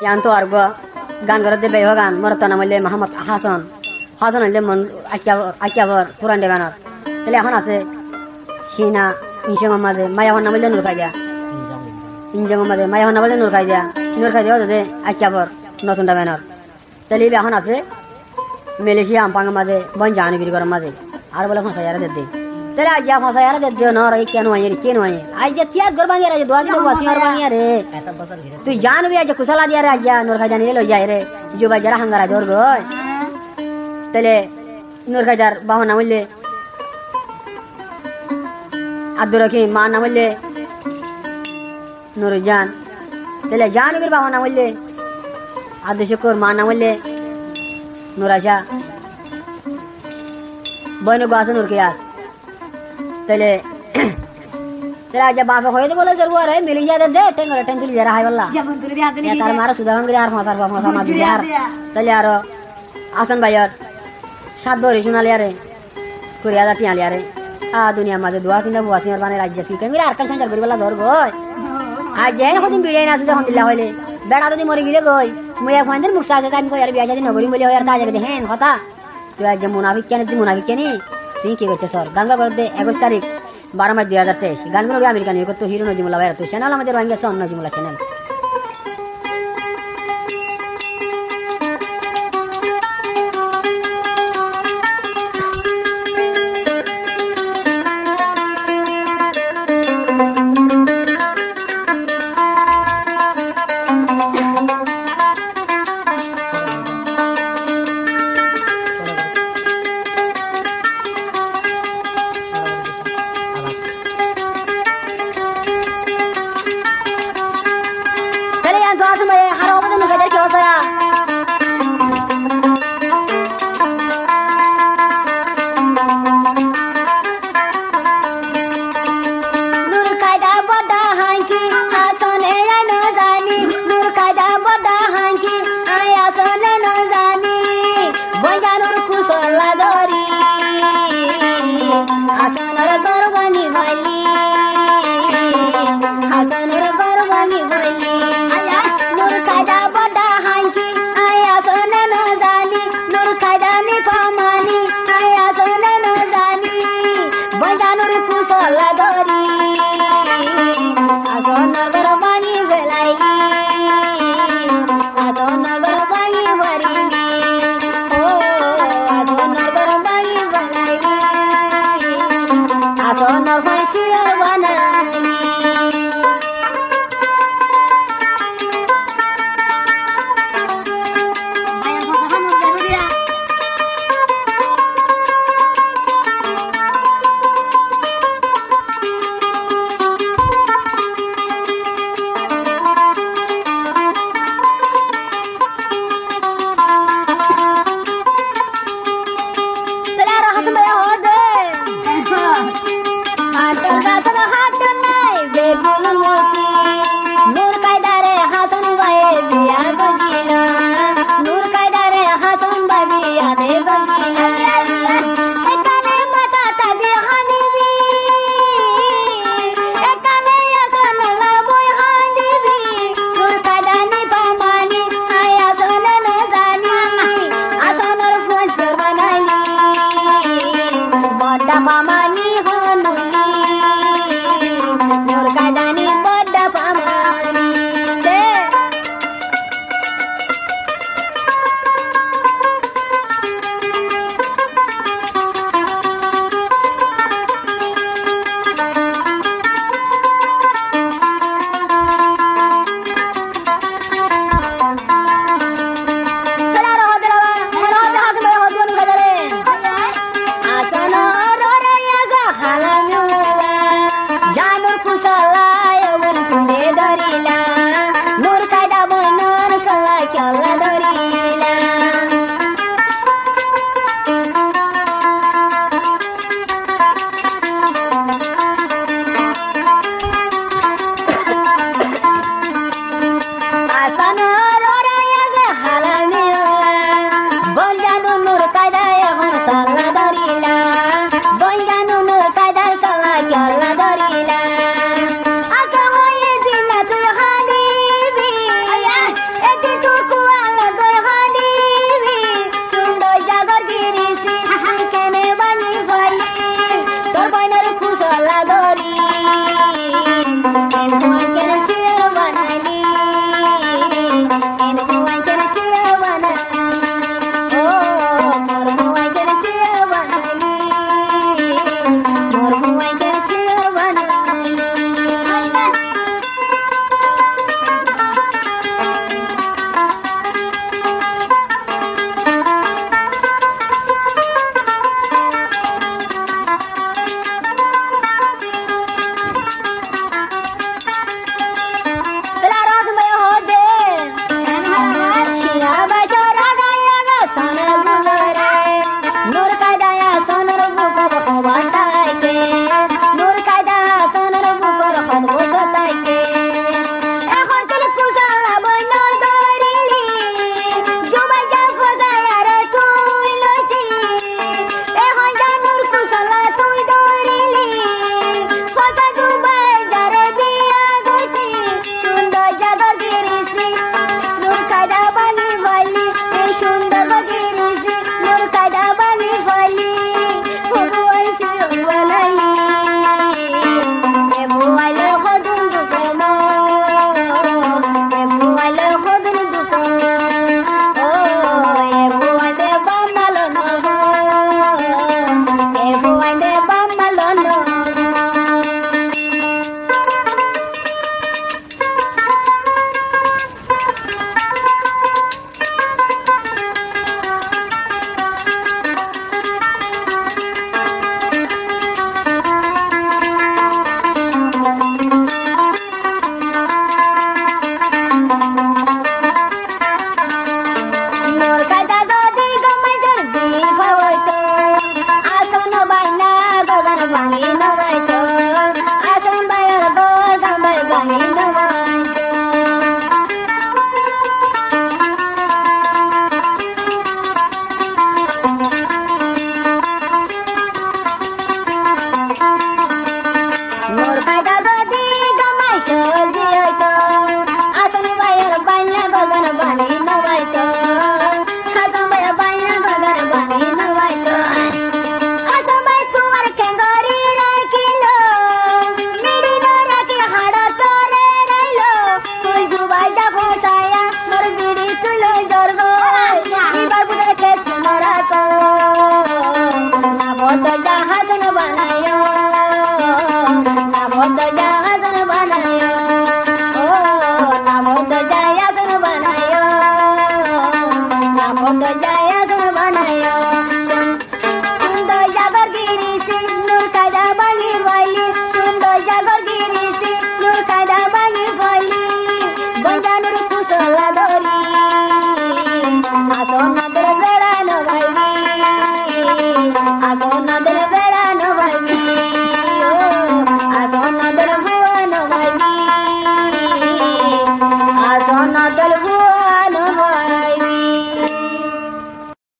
ইয়ান তো আর গান করে দেবে গান মরত নাম হইলে মোহাম্মদ হাসান হাসান হইলে মন আকিয়াবর পুরান দেবানর তাহলে এখন আছে সিনা ইনসঙ্গ মাঝে মায়াহর নাম হইলে নূর খাইদিয়া ইনজঙ্গ মাঝে মায়াহর নাম হইলে নূর খাইদিয়া যাতে আকিয়াবর নতুন দেবানর তাহলে এখন আছে মালয়েশিয়া আমপাঙ্গ মাঝে বন জাহানগিরি করার মাঝে আর বলে 5000 দে তাহলে আজ 5000 দে নর কেন হয় আজ যে তিয়াস গরবা নিয়ে রে দোয়া দিলে ওয়াসিয়ার বানিয়ে রে তুই জানবি আজ কুশলা দিয়া রে আজ নূর খাইদা নিয়ে লই যায় রে জুবা যারা হাঙ্গারা জোর গয় তাহলে নূর খাইদার বাহন নাম হইলে আব্দুর রহিম মা নাম হইলে নুরজান তাহলে জানবির বাহন নাম হইলে আব্দুল শুকুর মা নাম হইলে নুরাশা বইন বাস নূর কিয়াস তাহলে আজ বাপে হয়ে তো বলে জরুর है मिल जाए दे टेंग तुली जरा हाय वाला या तार मारा सुधा हम यार मासार मासा मा दे यार তাহলে আর आसन भाई यार 7 बरी सुना लिया रे कुरिया दा टिया लिया रे आ दुनिया माजे दुआ तिना बुआसियार बाने राज्य की केंगरे আর কান সংসার করি वाला ধর গয় আজ যেন কদিন বিড়াই না সুধা দিলা হইলে বেড়া যদি মরে গিলে গই মুয়া ফান্দের মুসাকে কাম কই আর বিয়া যদি নগরি বলি আর তাজে দেখেন কথা তুই আজ মুনাফিক কেন তুই কি করতে সর গঙ্গা করে দে 21 তারিখ 12 মার্চ 2023 গানগুলো আমেরিকান করতে হিরো নজিমুল্লাহ ভাই তো চ্যানেল আমাদের রোহিঙ্গা সন নজিমুল্লাহ চ্যানেল